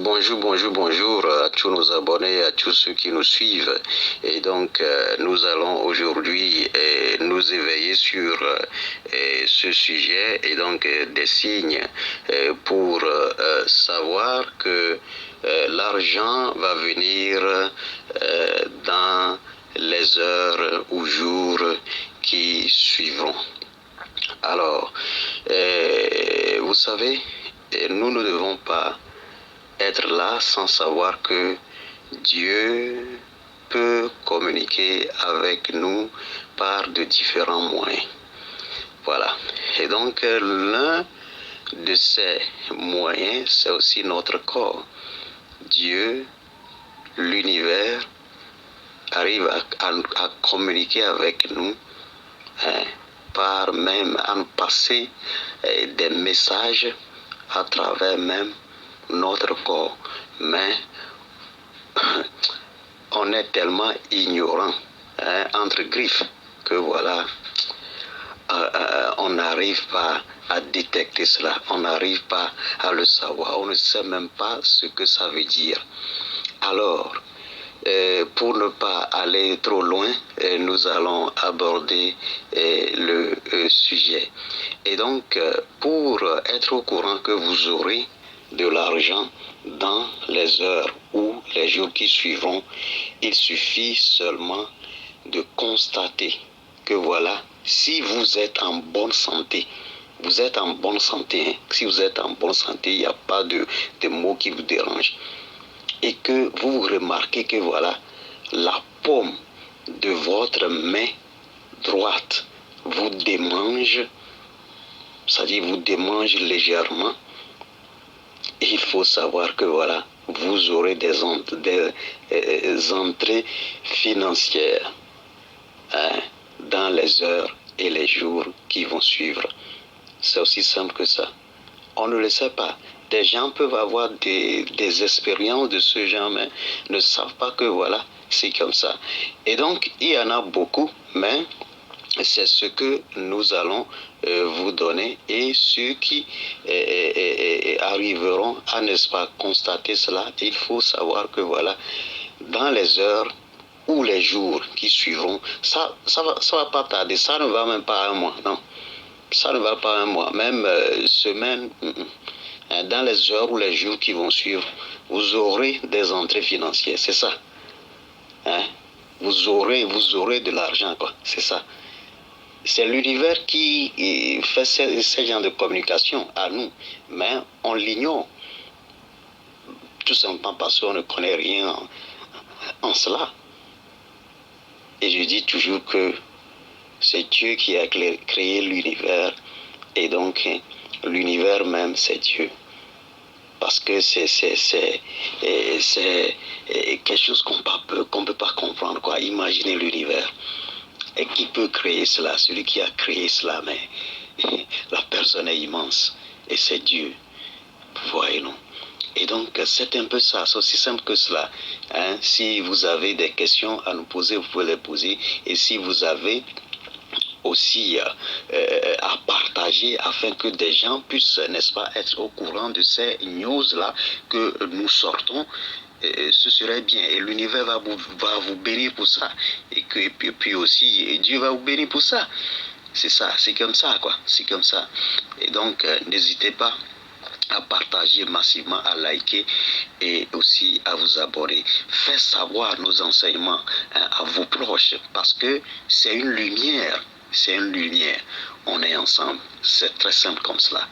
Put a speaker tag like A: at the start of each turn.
A: Bonjour à tous nos abonnés, à tous ceux qui nous suivent. Et donc, nous allons aujourd'hui nous éveiller sur ce sujet et donc des signes pour savoir que l'argent va venir dans les heures ou jours qui suivront. Alors, vous savez, nous ne devons pas être là sans savoir que Dieu peut communiquer avec nous par de différents moyens. Voilà. Et donc, l'un de ces moyens, c'est aussi notre corps. Dieu, l'univers, arrive à communiquer avec nous, par même à nous passer des messages à travers même notre corps. Mais on est tellement ignorant, entre griffes, que voilà, on n'arrive pas à détecter cela, on n'arrive pas à le savoir, on ne sait même pas ce que ça veut dire. Alors, pour ne pas aller trop loin, nous allons aborder le sujet. Et donc, pour être au courant que vous aurez de l'argent dans les heures ou les jours qui suivront, il suffit seulement de constater que voilà, si vous êtes en bonne santé, vous êtes en bonne santé, hein. Si vous êtes en bonne santé, il n'y a pas de mots qui vous dérangent. Et que vous remarquez que voilà, la paume de votre main droite vous démange, c'est-à-dire vous démange légèrement. Et il faut savoir que voilà, vous aurez des entrées financières, dans les heures et les jours qui vont suivre. C'est aussi simple que ça. On ne le sait pas. Des gens peuvent avoir des expériences de ce genre, mais ne savent pas que voilà, c'est comme ça. Et donc, il y en a beaucoup, mais c'est ce que nous allons vous donner. Et ceux qui arriveront à, n'est-ce pas, constater cela, il faut savoir que voilà, dans les heures ou les jours qui suivront, ça va pas tarder, ça ne va même pas un mois, non. Ça ne va pas un mois, même semaine. Dans les heures ou les jours qui vont suivre, vous aurez des entrées financières, c'est ça. Vous aurez de l'argent, quoi, c'est ça. C'est l'univers qui fait ce genre de communication à nous, mais on l'ignore. Tout simplement parce qu'on ne connaît rien en cela. Et je dis toujours que c'est Dieu qui a créé l'univers, et donc l'univers même c'est Dieu. Parce que c'est quelque chose qu'on ne peut pas comprendre, quoi. Imaginez l'univers. Et qui peut créer cela? Celui qui a créé cela, mais la personne est immense. Et c'est Dieu. Voyez-nous. Et donc, c'est un peu ça. C'est aussi simple que cela. Si vous avez des questions à nous poser, vous pouvez les poser. Et si vous avez aussi à partager afin que des gens puissent, n'est-ce pas, être au courant de ces news-là que nous sortons, ce serait bien. Et l'univers va vous bénir pour ça. Et puis aussi, Dieu va vous bénir pour ça. C'est ça, c'est comme ça, quoi. C'est comme ça. Et donc, n'hésitez pas à partager massivement, à liker et aussi à vous abonner. Faites savoir nos enseignements à vos proches, parce que c'est une lumière. C'est une lumière. On est ensemble. C'est très simple comme cela.